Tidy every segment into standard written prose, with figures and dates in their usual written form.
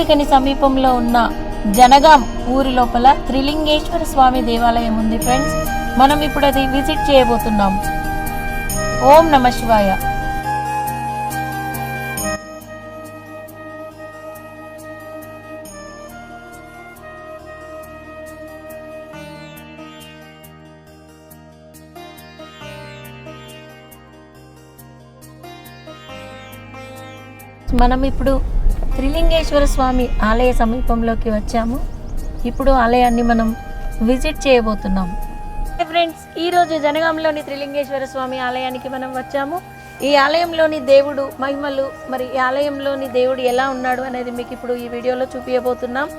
ఇక్కడి సమీపంలో ఉన్న జనగాం ఊరి లోపల త్రిలింగేశ్వర స్వామి దేవాలయం ఉంది ఫ్రెండ్స్. మనం ఇప్పుడు అది విజిట్ చేయబోతున్నాం. ఓం నమ శివాయ. మనం ఇప్పుడు త్రిలింగేశ్వర స్వామి ఆలయ సమీపంలోకి వచ్చాము. ఇప్పుడు ఆలయాన్ని మనం విజిట్ చేయబోతున్నాం. ఫ్రెండ్స్, ఈరోజు జనగాంలోని త్రిలింగేశ్వర స్వామి ఆలయానికి మనం వచ్చాము. ఈ ఆలయంలోని దేవుడు మహిమలు, మరి ఈ ఆలయంలోని దేవుడు ఎలా ఉన్నాడు అనేది మీకు ఇప్పుడు ఈ వీడియోలో చూపించబోతున్నాం.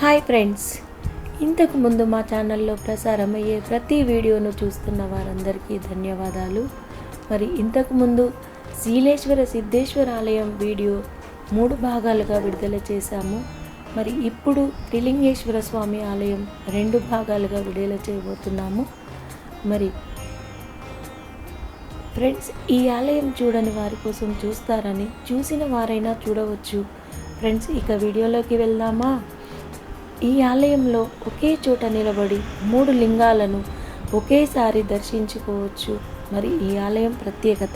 హాయ్ ఫ్రెండ్స్, ఇంతకు ముందు మా ఛానల్లో ప్రసారమయ్యే ప్రతి వీడియోను చూస్తున్న వారందరికీ ధన్యవాదాలు. మరి ఇంతకుముందు శీలేశ్వర సిద్ధేశ్వర ఆలయం వీడియో 3 భాగాలుగా విడుదల చేశాము. మరి ఇప్పుడు త్రిలింగేశ్వర స్వామి ఆలయం 2 భాగాలుగా విడుదల చేయబోతున్నాము. మరి ఫ్రెండ్స్, ఈ ఆలయం చూడని వారి కోసం చూస్తారని, చూసిన వారైనా చూడవచ్చు. ఫ్రెండ్స్, ఇక వీడియోలోకి వెళ్దామా? ఈ ఆలయంలో ఒకే చోట నిలబడి 3 లింగాలను ఒకేసారి దర్శించుకోవచ్చు. మరి ఈ ఆలయం ప్రత్యేకత,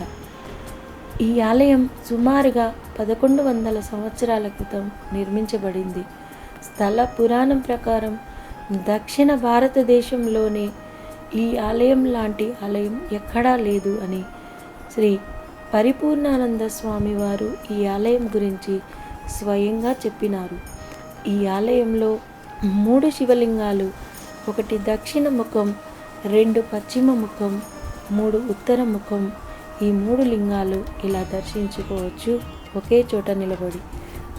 ఈ ఆలయం సుమారుగా 1100 సంవత్సరాల క్రితం నిర్మించబడింది. స్థల పురాణం ప్రకారం దక్షిణ భారతదేశంలోనే ఈ ఆలయం లాంటి ఆలయం ఎక్కడా లేదు అని శ్రీ పరిపూర్ణానంద స్వామి వారు ఈ ఆలయం గురించి స్వయంగా చెప్పినారు. ఈ ఆలయంలో 3 శివలింగాలు, 1 దక్షిణ ముఖం, 2 పశ్చిమ ముఖం, 3 ఉత్తర ముఖం, ఈ 3 లింగాలు ఇలా దర్శించుకోవచ్చు ఒకే చోట నిలబడి.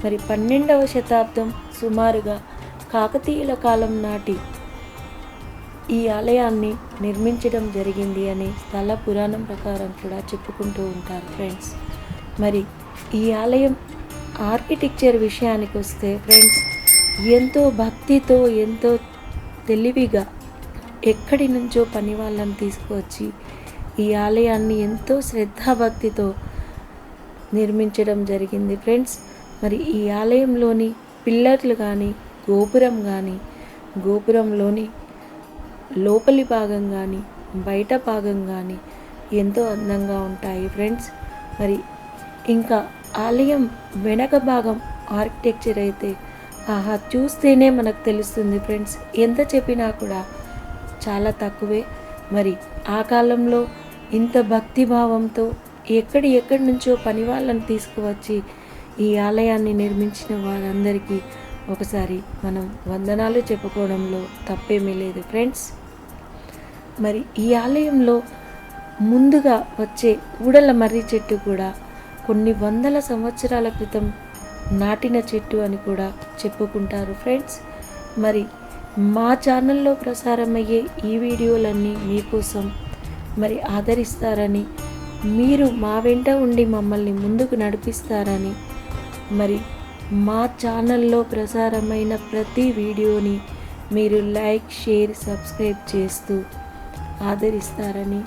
మరి 12వ శతాబ్దం సుమారుగా కాకతీయుల కాలం నాటి ఈ ఆలయాన్ని నిర్మించడం జరిగింది అని స్థల పురాణం ప్రకారం కూడా చెప్పుకుంటూ ఉంటారు ఫ్రెండ్స్. మరి ఈ ఆలయం ఆర్కిటెక్చర్ విషయానికి వస్తే ఫ్రెండ్స్, ఎంతో భక్తితో, ఎంతో తెలివిగా ఎక్కడి నుంచో పని వాళ్ళని తీసుకువచ్చి ఈ ఆలయాన్ని ఎంతో శ్రద్ధాభక్తితో నిర్మించడం జరిగింది ఫ్రెండ్స్. మరి ఈ ఆలయంలోని పిల్లర్లు కానీ, గోపురం కానీ, గోపురంలోని లోపలి భాగం కానీ, బయట భాగం కానీ ఎంతో అందంగా ఉంటాయి ఫ్రెండ్స్. మరి ఇంకా ఆలయం వెనక భాగం ఆర్కిటెక్చర్ అయితే ఆహా, చూస్తేనే మనకు తెలుస్తుంది ఫ్రెండ్స్. ఎంత చెప్పినా కూడా చాలా తక్కువే. మరి ఆ కాలంలో ఇంత భక్తిభావంతో ఎక్కడి నుంచో పని వాళ్ళని తీసుకువచ్చి ఈ ఆలయాన్ని నిర్మించిన వారందరికీ ఒకసారి మనం వందనాలు చెప్పుకోవడంలో తప్పేమీ లేదు ఫ్రెండ్స్. మరి ఈ ఆలయంలో ముందుగా వచ్చే ఊడల మర్రి చెట్టు కూడా కొన్ని వందల సంవత్సరాల క్రితం నాటిన చెట్టు అని కూడా చెప్పుకుంటారు ఫ్రెండ్స్. మరి మా ఛానల్లో ప్రసారమయ్యే ఈ వీడియోలన్నీ మీకోసం మరి ఆదరిస్తారని, మీరు మా వెంట ఉండి మమ్మల్ని ముందుకు నడిపిస్తారని, మరి మా ఛానల్లో ప్రసారమైన ప్రతి వీడియోని మీరు లైక్, షేర్, సబ్స్క్రైబ్ చేస్తూ ఆదరిస్తారని